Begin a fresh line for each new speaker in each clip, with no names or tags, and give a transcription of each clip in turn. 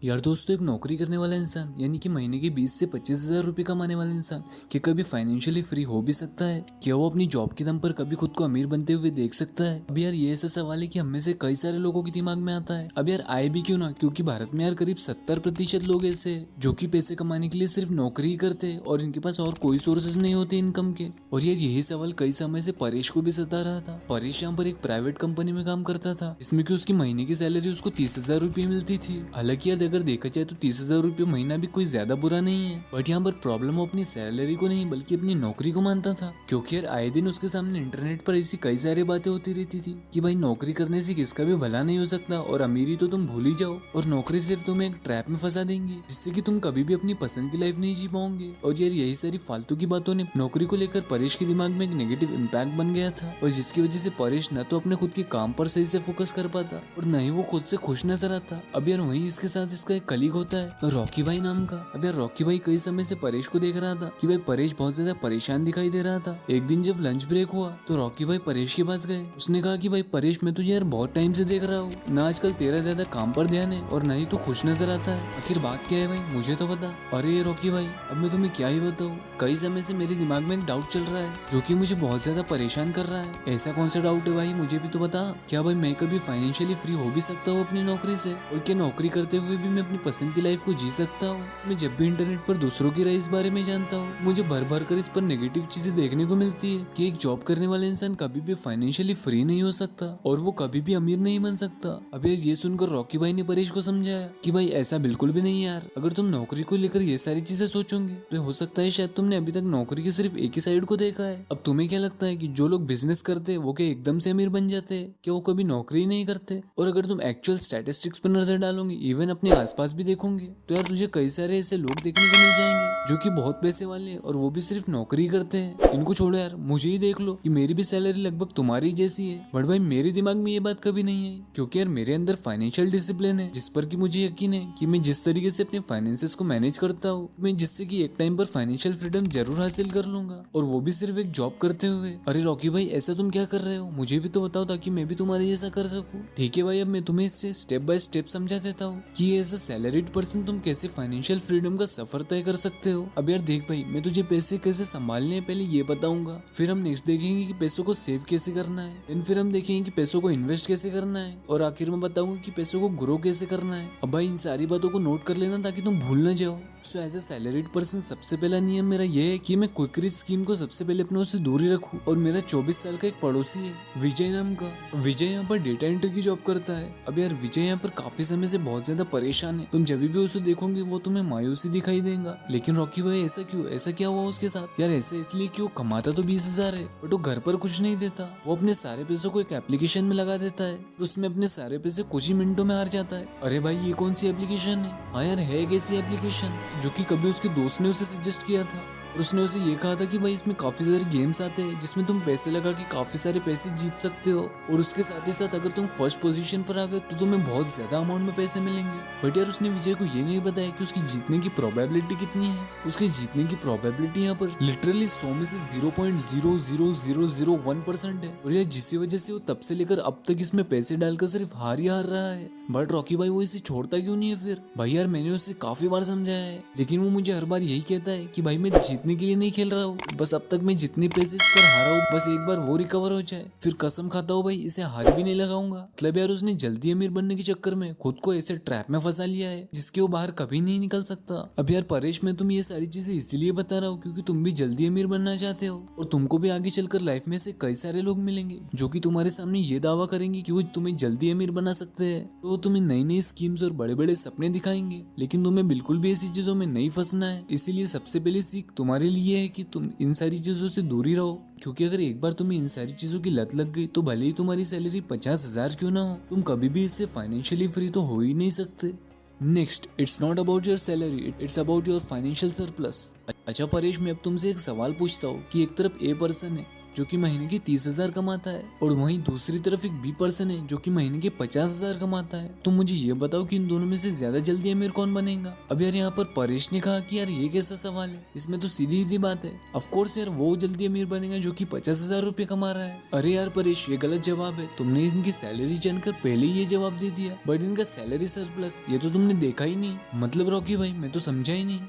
यार दोस्तों, एक नौकरी करने वाला इंसान यानी कि महीने के 20 से 25 हजार रुपये कमाने वाला इंसान क्या कभी फाइनेंशियली फ्री हो भी सकता है? क्या वो अपनी जॉब के दम पर कभी खुद को अमीर बनते हुए देख सकता है? अब यार ये ऐसा सवाल है कि हम में से कई सारे लोगों के दिमाग में आता है। अब यार आए भी क्यों ना, क्योंकि भारत में यार करीब 70% लोग ऐसे हैं जो कि पैसे कमाने के लिए सिर्फ नौकरी ही करते हैं और इनके पास और कोई सोर्सेज नहीं होते इनकम के। और यार यही सवाल कई समय से परेश को भी सता रहा था। परेश यहाँ पर एक प्राइवेट कंपनी में काम करता था जिसमें कि उसकी महीने की सैलरी उसको 30,000 रुपये मिलती थी। हालांकि यार अगर देखा जाए तो 30,000 रुपये महीना भी कोई ज्यादा बुरा नहीं है, बट यहाँ पर प्रॉब्लम वो अपनी सैलरी को नहीं बल्कि अपनी नौकरी को मानता था। क्योंकि यार आए दिन उसके सामने इंटरनेट पर ऐसी कई सारी बातें होती रहती थी कि भाई नौकरी करने से किसका भी भला नहीं हो सकता और अमीरी तो तुम भूल ही जाओ, और नौकरी सिर्फ तुम्हें एक ट्रैप में फंसा देंगी जिससे कि तुम कभी भी अपनी पसंद की लाइफ नहीं जी पाओगे। और यार यही सारी फालतू की बातों ने नौकरी को लेकर परेश के दिमाग में एक नेगेटिव इम्पैक्ट बन गया था, और जिसकी वजह से परेश न तो अपने खुद के काम पर सही से फोकस कर पाता और न ही वो खुद से खुश नजर आता। अब यार वहीं इसके साथ इसका एक कलीग होता है रॉकी भाई नाम का। अब यार रॉकी भाई कई समय से परेश को देख रहा था कि भाई परेश बहुत ज्यादा परेशान दिखाई दे रहा था। एक दिन जब लंच ब्रेक हुआ तो रॉकी भाई परेश के पास गए। उसने कहा कि भाई परेश, मैं तुझे यार बहुत टाइम से देख रहा हूँ ना, आजकल तेरा ज्यादा काम पर ध्यान है और ना ही तू खुश नजर आता है। आखिर बात क्या है भाई, मुझे तो बता। अरे रॉकी भाई, अब मैं तुम्हें क्या ही बताऊँ, कई समय से मेरे दिमाग में एक डाउट चल रहा है जो कि मुझे बहुत ज्यादा परेशान कर रहा है। ऐसा कौन सा डाउट है भाई, मुझे भी तो बता। क्या भाई मैं कभी फाइनेंशियली फ्री हो भी सकता हूँ अपनी नौकरी से? और क्या नौकरी करते हुए भी मैं अपनी पसंद की लाइफ को जी सकता हूँ? मैं जब भी इंटरनेट पर दूसरों की राय इस बारे में जानता हूँ, मुझे भर भर कर इस पर नेगेटिव चीजें देखने को मिलती है कि एक जॉब करने वाला इंसान कभी भी फाइनेंशियली फ्री नहीं हो सकता और वो कभी भी अमीर नहीं बन सकता। अब यार ये सुनकर रॉकी भाई ने परेश को समझाया कि भाई ऐसा बिल्कुल भी नहीं है यार, अगर तुम नौकरी को लेकर ये सारी चीजें सोचोगे तो हो सकता है शायद तुमने अभी तक नौकरी की सिर्फ एक ही साइड को देखा है। अब तुम्हें क्या लगता है कि जो लोग बिजनेस करते हैं वो क्या एकदम से अमीर बन जाते हैं? क्या वो कभी नौकरी नहीं करते? और अगर तुम एक्चुअल स्टैटिस्टिक्स पर नजर डालोगे, इवन अपने आसपास भी देखोगे, तो यार तुझे कई सारे ऐसे लोग देखने को मिल जाएंगे जो कि बहुत पैसे वाले हैं और वो भी सिर्फ नौकरी करते हैं। इनको छोड़ो यार, मुझे ही देख लो कि मेरी भी सैलरी लगभग तुम्हारी जैसी है, बट भाई मेरे दिमाग में ये बात कभी नहीं आई क्योंकि यार मेरे अंदर फाइनेंशियल डिसिप्लिन है जिस पर कि मुझे यकीन है कि मैं जिस तरीके से अपने फाइनेंसेस को मैनेज करता हूँ, मैं जिससे कि एक टाइम पर फाइनेंशियल फ्रीडम जरूर हासिल कर लूंगा, और वो भी सिर्फ एक जॉब करते हुए। अरे रॉकी भाई, ऐसा तुम क्या कर रहे हो? मुझे भी तो बताओ ताकि मैं भी तुम्हारे जैसा कर सकूं। ठीक है भाई, अब मैं तुम्हें इससे स्टेप बाय स्टेप समझा देता हूँ कि एज अ सैलरीड पर्सन तुम कैसे फाइनेंशियल फ्रीडम का सफर तय कर सकते हो। अब यार देख भाई, मैं तुझे पैसे कैसे संभालने हैं पहले ये बताऊंगा, फिर हम नेक्स्ट देखेंगे कि पैसों को सेव कैसे करना है, देन फिर हम देखेंगे कि पैसों को इन्वेस्ट कैसे करना है, और आखिर में बताऊंगा कि पैसों को ग्रो कैसे करना है। अब भाई इन सारी बातों को नोट कर लेना ताकि तुम भूल ना जाओ। So as a salaried person सबसे पहला नियम मेरा ये है कि मैं क्विक रिच स्कीम को सबसे पहले अपने से दूर ही रखूं। और मेरा 24 साल का एक पड़ोसी है विजय नाम का। विजय यहाँ पर डेटा एंट्री की जॉब करता है। अब यार विजय यहाँ पर काफी समय से बहुत ज्यादा परेशान है। तुम जब भी उसे देखोगे वो तुम्हें मायूसी दिखाई देगा। लेकिन रॉकी भाई ऐसा क्यों, ऐसा क्या हुआ उसके साथ? यार ऐसे इसलिए क्यों, कमाता तो 20,000 है बट वो घर पर कुछ नहीं देता। वो अपने सारे पैसों को एक एप्लीकेशन में लगा देता है और उसमें अपने सारे पैसे कुछ ही मिनटों में हार जाता है। अरे भाई ये कौन सी एप्लीकेशन है? हाँ यार है एक ऐसी एप्लीकेशन जो कि कभी उसके दोस्त ने उसे सजेस्ट किया था और उसने उसे ये कहा था कि भाई इसमें काफी सारे गेम्स आते हैं जिसमें तुम पैसे लगा के काफी सारे पैसे जीत सकते हो, और उसके साथ ही साथ अगर तुम फर्स्ट पोजीशन पर आ गए तो तुम्हें बहुत ज्यादा अमाउंट में पैसे मिलेंगे। बट यार उसने विजय को ये नहीं बताया कि उसकी जीतने की प्रोबेबिलिटी कितनी है। उसके जीतने की प्रोबेबिलिटी यहाँ पर लिटरली 100 में से 0.00001% है, और यार जिसकी वजह से वो तब से लेकर अब तक इसमें पैसे डालकर सिर्फ हार ही हार रहा है। बट रॉकी भाई वो इसे छोड़ता क्यों नहीं है फिर? भाई यार मैंने उसे काफी बार समझाया है लेकिन वो मुझे हर बार यही कहता है कि भाई मैं जीतने के लिए नहीं खेल रहा हूँ, बस अब तक मैं जितने पैसे इस पर हारा हूँ बस एक बार वो रिकवर हो जाए, फिर कसम खाता हूँ भाई इसे हार भी नहीं लगाऊंगा। मतलब यार उसने जल्दी अमीर बनने के चक्कर में खुद को ऐसे ट्रैप में फंसा लिया है जिसके वो बाहर कभी नहीं निकल सकता। अब यार परेश, मैं तुम्हें ये सारी चीजें इसीलिए बता रहा हूँ क्योंकि तुम भी जल्दी अमीर बनना चाहते हो और तुमको भी आगे चलकर लाइफ में से कई सारे लोग मिलेंगे जो कि तुम्हारे सामने ये दावा करेंगे कि वो तुम्हें जल्दी अमीर बना सकते हैं। तो तुम्हें नई नई स्कीम्स और बड़े बड़े सपने दिखाएंगे, लेकिन तुम्हें बिल्कुल भी ऐसी चीजों में नहीं फंसना है। इसीलिए सबसे पहली सीख तुम्हारे लिए है कि तुम इन सारी चीजों से दूर ही रहो, क्योंकि अगर एक बार तुम्हें इन सारी चीजों की लत लग गई तो भले ही तुम्हारी सैलरी 50,000 क्यों ना हो, तुम कभी भी इससे फाइनेंशियली फ्री तो हो ही नहीं सकते। Next, it's not about your salary, it's about your financial surplus. अच्छा परेश, मैं अब तुमसे एक सवाल पूछता हूँ कि एक तरफ ए पर्सन है जो कि महीने के 30,000 कमाता है, और वहीं दूसरी तरफ एक बी पर्सन है जो कि महीने के 50,000 कमाता है। तो मुझे ये बताओ कि इन दोनों में से ज्यादा जल्दी अमीर कौन बनेगा? अब यार यहाँ पर परेश ने कहा कि यार ये कैसा सवाल है, इसमें तो सीधी सीधी बात है, ऑफ कोर्स यार वो जल्दी अमीर बनेगा जो कि 50,000 रुपए कमा रहा है। अरे यार परेश, ये गलत जवाब है, तुमने इनकी सैलरी जानकर पहले ही ये जवाब दे दिया। बट इनका सैलरी सरप्लस ये तो तुमने देखा ही नहीं। मतलब रॉकी भाई मैं तो समझा ही नहीं।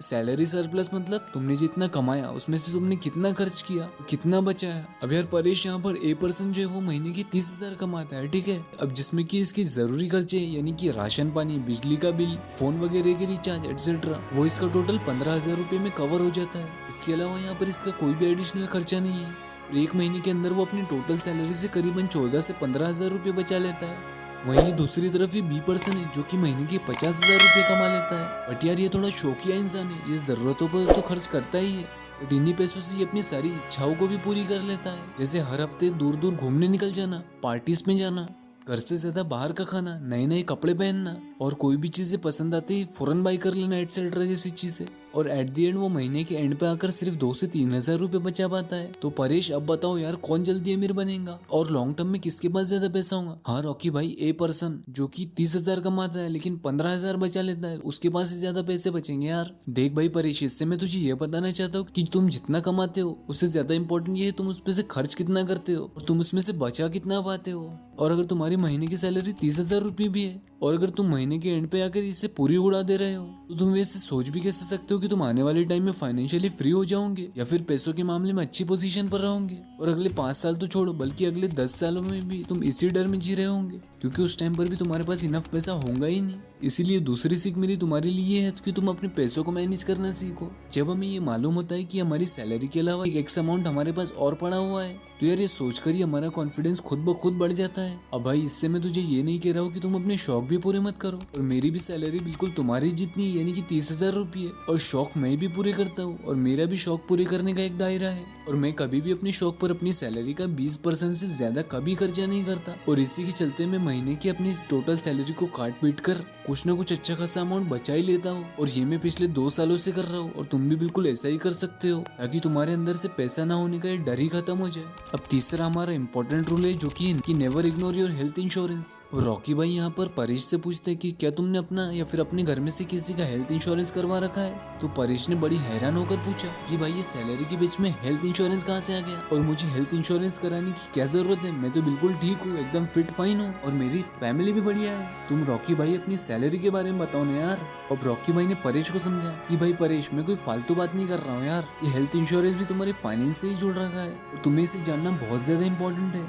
सैलरी सरप्लस मतलब तुमने जितना कमाया उसमें से तुमने कितना खर्च किया, कितना बचाया। अब यार परेश, यहाँ पर ए पर्सन जो है वो महीने के 30,000 कमाता है, ठीक है। अब जिसमें कि इसके जरूरी खर्चे यानी कि राशन पानी, बिजली का बिल, फोन वगैरह के रिचार्ज एटसेट्रा, वो इसका टोटल 15,000 रुपए में कवर हो जाता है। इसके अलावा यहाँ पर इसका कोई भी एडिशनल खर्चा नहीं है। एक महीने के अंदर वो अपनी टोटल सैलरी से करीबन 14 से 15,000 रुपए बचा लेता है। वहीं दूसरी तरफ ये बी पर्सन है जो कि महीने के 50,000 रुपए कमा लेता है। बट यार ये थोड़ा शौकिया इंसान है, ये जरूरतों पर तो खर्च करता ही है, बट इन्हीं पैसों से ये अपनी सारी इच्छाओं को भी पूरी कर लेता है। जैसे हर हफ्ते दूर दूर घूमने निकल जाना, पार्टीज में जाना, घर से ज्यादा बाहर का खाना, नए नए कपड़े पहनना, और कोई भी चीजें पसंद आती है फौरन बाई कर लेना एटसेट्रा जैसी चीजें। और एट द एंड वो महीने के एंड पे आकर सिर्फ 2 से 3,000 रुपए बचा पाता है। तो परेश अब बताओ यार कौन जल्दी अमीर बनेगा और लॉन्ग टर्म में किसके पास ज्यादा पैसा होगा? हाँ रॉकी भाई, ए पर्सन जो कि 30,000 कमाता है लेकिन 15,000 बचा लेता है, उसके पास ही ज्यादा पैसे बचेंगे यार। देख भाई परेश, इससे मैं तुझे ये बताना चाहता हूँ कि तुम जितना कमाते हो उससे ज्यादा इंपॉर्टेंट ये है तुम उसमें से खर्च कितना करते हो और तुम उसमें से बचा कितना पाते हो। और अगर तुम्हारी महीने की सैलरी 30,000 रुपये भी है और अगर तुम महीने के एंड पे आकर इसे पूरी उड़ा दे रहे हो तो तुम वैसे सोच भी कैसे सकते हो कि तुम आने वाले टाइम में फाइनेंशियली फ्री हो जाओगे या फिर पैसों के मामले में अच्छी पोजीशन पर रहोगे। और अगले 5 साल तो छोड़ो, बल्कि अगले 10 सालों में भी तुम इसी डर में जी रहे होंगे क्योंकि उस टाइम पर भी तुम्हारे पास इनफ पैसा होगा ही नहीं। इसीलिए दूसरी सीख मेरी तुम्हारे लिए है कि तुम अपने पैसों को मैनेज करना सीखो। जब हमें ये मालूम होता है कि हमारी सैलरी के अलावा एक एक्स अमाउंट हमारे पास और पड़ा हुआ है तो यार ये सोचकर ही हमारा कॉन्फिडेंस खुद ब खुद बढ़ जाता है। अब भाई इससे मैं तुझे ये नहीं कह रहा हूँ कि तुम अपने शौक भी पूरे मत करो, और मेरी भी सैलरी बिल्कुल तुम्हारी जितनी यानी कि 30,000 रुपये, और शौक मैं भी पूरे करता हूँ और मेरा भी शौक पूरे करने का एक दायरा है। और मैं कभी भी अपने शौक पर अपनी सैलरी का 20% से ज्यादा कभी खर्चा नहीं करता। और इसी के चलते मैं महीने की अपनी टोटल सैलरी को काट पीट कर कुछ ना कुछ अच्छा खासा अमाउंट बचा ही लेता हूँ। और ये मैं पिछले 2 सालों से कर रहा हूँ और तुम भी बिल्कुल ऐसा ही कर सकते हो ताकि तुम्हारे अंदर से पैसा ना होने का ये डर ही खत्म हो जाए। अब तीसरा हमारा इंपॉर्टेंट रूल है जो कि इनकी never ignore your health insurance. Rocky भाई यहाँ पर परेश से पूछते हैं कि क्या तुमने अपना या फिर अपने घर में से किसी का हेल्थ इंश्योरेंस करवा रखा है? तो परेश ने बड़ी हैरान होकर पूछा कि भाई ये सैलरी के बीच में हेल्थ इंश्योरेंस कहाँ से आ गया और मुझे हेल्थ इंश्योरेंस कराने की क्या जरूरत है? मैं तो बिल्कुल ठीक हूँ, एकदम फिट फाइन हूँ और मेरी फैमिली भी बढ़िया है। तुम रॉकी भाई अपनी सैलरी के बारे में बताओ ना यार। अब रॉकी भाई ने परेश को समझा कि भाई परेश, मैं कोई फालतू बात नहीं कर रहा हूँ यार, ये हेल्थ इंश्योरेंस भी तुम्हारे फाइनेंस से ही जुड़ रखा है और तुम्हें इसे जानना बहुत ज्यादा इंपॉर्टेंट है।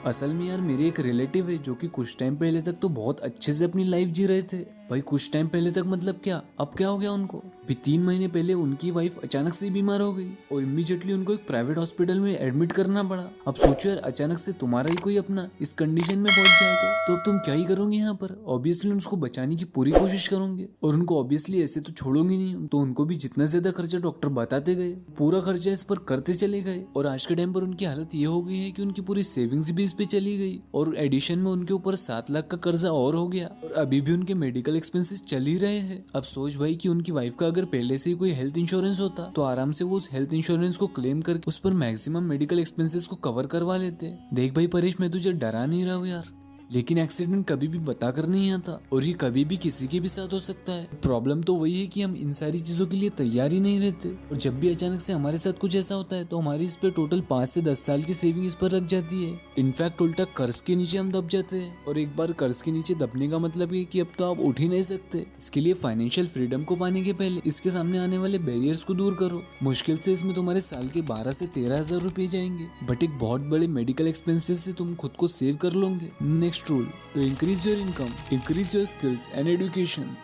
असल में यार मेरे एक रिलेटिव है जो कि कुछ टाइम पहले तक तो बहुत अच्छे से अपनी लाइफ जी रहे थे। भाई कुछ टाइम पहले तक मतलब क्या, अब क्या हो गया उनको? भी 3 महीने पहले उनकी वाइफ अचानक से बीमार हो गई और इमीडिएटली उनको एक प्राइवेट हॉस्पिटल में एडमिट करना पड़ा। अब सोचो यार, अचानक से तुम्हारा ही कोई अपना इस कंडीशन में पहुंच जाए तो अब तुम क्या ही करोगे यहाँ पर? ऑब्वियसली उसको बचाने की पूरी कोशिश करोगे और उनको ऑब्वियसली ऐसे तो छोड़ोगे नहीं, तो उनको भी जितना ज्यादा खर्चा डॉक्टर बताते गए पूरा खर्चा इस पर करते चले गए। और आज के टाइम पर उनकी हालत ये हो गई है कि उनकी पूरी सेविंग्स भी इस पे चली गई और एडिशन में उनके ऊपर 7 लाख का कर्जा और हो गया और अभी भी उनके मेडिकल एक्सपेंसेस चल ही रहे हैं। अब सोच भाई कि उनकी वाइफ का अगर पहले से ही कोई हेल्थ इंश्योरेंस होता तो आराम से वो उस हेल्थ इंश्योरेंस को क्लेम करके उस पर मैक्सिमम मेडिकल एक्सपेंसेस को कवर करवा लेते। देख भाई परेश, मैं तुझे डरा नहीं रहा हूँ यार, लेकिन एक्सीडेंट कभी भी बता कर नहीं आता और ये कभी भी किसी के भी साथ हो सकता है। प्रॉब्लम तो वही है कि हम इन सारी चीजों के लिए तैयार ही नहीं रहते और जब भी अचानक से हमारे साथ कुछ ऐसा होता है तो हमारी इस पे टोटल 5 से 10 साल की सेविंग इस पर लग जाती है। इनफैक्ट उल्टा कर्ज के नीचे हम दब जाते हैं और एक बार कर्ज के नीचे दबने का मतलब ये कि अब तो आप उठ ही नहीं सकते। इसके लिए फाइनेंशियल फ्रीडम को पाने के पहले इसके सामने आने वाले बैरियर्स को दूर करो। मुश्किल से इसमें तुम्हारे साल के 12 से 13,000 रुपए जाएंगे, बट एक बहुत बड़े मेडिकल एक्सपेंसेस से तुम खुद को सेव कर लोगे। Next rule, increase your income, increase your skills and education।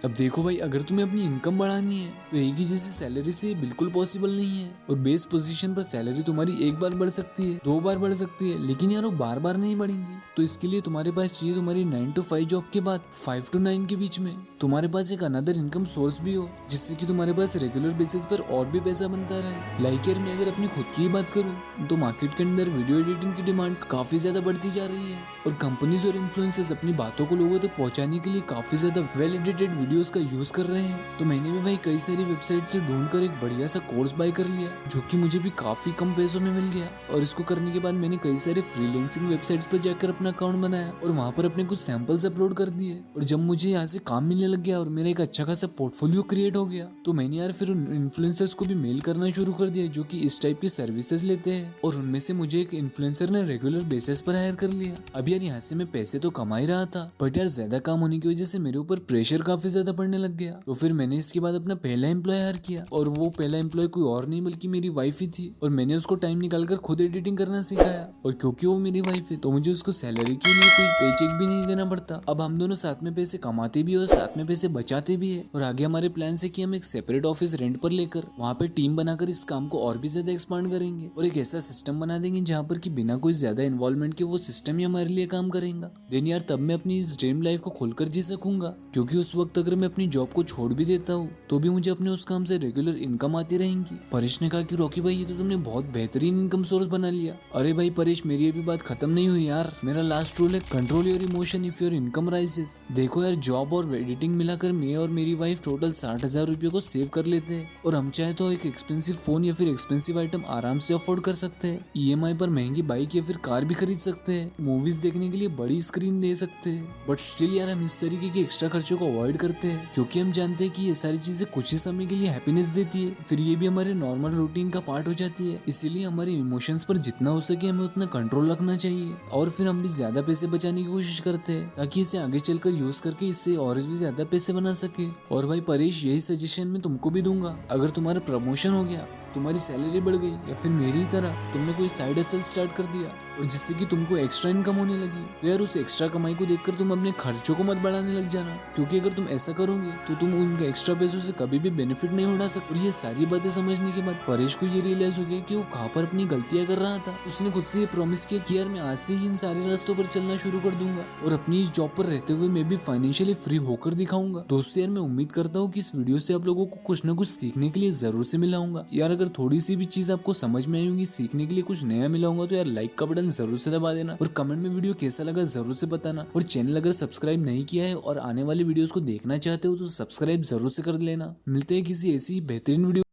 अब देखो भाई, अगर तुम्हें अपनी इनकम बढ़ानी है तो एक ही जैसी सैलरी से बिल्कुल पॉसिबल नहीं है और बेस पोजीशन पर सैलरी तुम्हारी एक बार बढ़ सकती है, 2 बार बढ़ सकती है, लेकिन यार वो बार बार नहीं बढ़ेंगी। तो इसके लिए तुम्हारे पास चाहिए तुम्हारी 9 to 5 जॉब के बाद 5 to 9 के बीच में तुम्हारे पास एक अनदर इनकम सोर्स भी हो जिससे कि तुम्हारे पास रेगुलर बेसिस पर और भी पैसा बनता रहे। लाइक यार, मैं अगर अपनी खुद की बात करूँ तो मार्केट के अंदर वीडियो एडिटिंग की डिमांड काफी ज्यादा बढ़ती जा रही है और कंपनीज और इन्फ्लुएंसर्स अपनी बातों को लोगों तक पहुंचाने के लिए काफी ज्यादा वेल एडिटेड वीडियो वीडियोस का यूज कर रहे हैं। तो मैंने भी भाई कई सारी वेबसाइट से ढूंढकर एक बढ़िया सा कोर्स बाय कर लिया, जो कि मुझे भी काफी कम पैसों में मिल गया। और इसको करने के बाद मैंने कई सारे फ्रीलांसिंग वेबसाइट्स पर जाकर अपना अकाउंट बनाया और वहां पर अपने कुछ सैंपल्स अपलोड कर दिए। और जब मुझे यहाँ से काम मिलने लग गया और मेरा एक अच्छा खासा पोर्टफोलियो क्रिएट हो गया, तो मैंने यार फिर उन इन्फ्लुएंसर्स को भी मेल करना शुरू कर दिया जो कि इस टाइप की सर्विसेज लेते हैं। और उनमें से मुझे एक इन्फ्लुएंसर ने रेगुलर बेसिस पर हायर कर लिया। अब यार यहाँ से मैं पैसे तो कमा ही रहा था, बट यार ज्यादा काम होने की वजह से मेरे ऊपर प्रेशर काफी ज्यादा पड़ने लग गया। तो फिर मैंने इसके बाद अपना पहला एम्प्लॉय हायर किया, और वो पहला एम्प्लॉय कोई और नहीं बल्कि मेरी वाइफ ही थी। और मैंने उसको टाइम निकालकर खुद एडिटिंग करना सिखाया, और क्योंकि वो मेरी वाइफ है तो मुझे उसको सैलरी के लिए कोई पेचेक भी नहीं देना पड़ता। अब हम दोनों साथ में पैसे कमाते भी और साथ में पैसे बचाते भी है। और आगे हमारे प्लान है कि हम एक सेपरेट ऑफिस रेंट पर लेकर वहाँ पे टीम बनाकर इस काम को और भी ज्यादा एक्सपांड करेंगे, और एक ऐसा सिस्टम बना देंगे जहाँ पर कि बिना कोई ज्यादा इन्वॉल्वमेंट के वो सिस्टम ही हमारे लिए काम करेगा। देन यार तब मैं अपनी इस ड्रीम लाइफ को खोलकर जी सकूंगा, क्योंकि उस वक्त अगर मैं अपनी जॉब को छोड़ भी देता हूँ तो भी मुझे अपने उस काम से रेगुलर इनकम आती रहेंगी। परेश ने कहा कि रॉकी भाई ये तो तुमने बहुत बेहतरीन इनकम सोर्स बना लिया। अरे भाई परेश, मेरी अभी बात खत्म नहीं हुई यार। मेरा लास्ट रूल है control your emotion if your income rises. देखो यार, जॉब और एडिटिंग मिलाकर मैं और मेरी वाइफ टोटल 60,000 रुपये को सेव कर लेते हैं, और हम चाहे तो एक एक्सपेंसिव फोन या फिर एक्सपेंसिव आइटम आराम से अफोर्ड कर सकते हैं। EMI पर महंगी बाइक या फिर कार भी खरीद सकते हैं, मूवीज देखने के लिए बड़ी स्क्रीन दे सकते हैं। बट स्टिल यार हम इस तरीके के एक्स्ट्रा खर्चों को अवॉइड करते हैं, क्योंकि हम जानते हैं कि ये सारी चीजें कुछ ही समय के लिए हैप्पीनेस देती है, फिर ये भी हमारे नॉर्मल रूटीन का पार्ट हो जाती है। इसीलिए हमारे इमोशंस पर जितना हो सके हमें उतना कंट्रोल रखना चाहिए। और फिर हम भी ज्यादा पैसे बचाने की कोशिश करते हैं, ताकि इसे आगे चलकर यूज करके इससे और भी ज्यादा पैसे बना सके। और भाई परेश, यही सजेशन मैं तुमको भी दूंगा। अगर तुम्हारा प्रमोशन हो गया, तुम्हारी सैलरी बढ़ गई, या फिर मेरी ही तरह तुमने कोई साइड हसल स्टार्ट कर दिया और जिससे कि तुमको एक्स्ट्रा इनकम होने लगी, तो यार उस एक्स्ट्रा कमाई को देखकर तुम अपने खर्चों को मत बढ़ाने लग जाना, क्योंकि अगर तुम ऐसा करोगे तो तुम उन एक्स्ट्रा पैसों से कभी भी बेनिफिट नहीं उठा सकते। और ये सारी बातें समझने के बाद परेश को ये रियलाइज हो गया कि वो कहाँ पर अपनी गलतियां कर रहा था। उसने खुद से ये प्रॉमिस किया कि यार मैं आज से ही इन सारे रास्तों पर चलना शुरू कर दूंगा, और अपनी इस जॉब पर रहते हुए मैं भी फाइनेंशियली फ्री होकर दिखाऊंगा। दोस्तों यार, मैं उम्मीद करता हूँ कि इस वीडियो से आप लोगों को कुछ ना कुछ सीखने के लिए जरूर से मिला होगा। यार अगर थोड़ी सी भी चीज आपको समझ में आई होगी, सीखने के लिए कुछ नया मिला होगा, तो यार लाइक का बटन जरूर से दबा देना, और कमेंट में वीडियो कैसा लगा जरूर से बताना। और चैनल अगर सब्सक्राइब नहीं किया है और आने वाली वीडियोस को देखना चाहते हो तो सब्सक्राइब जरूर से कर लेना। मिलते हैं किसी ऐसी बेहतरीन वीडियो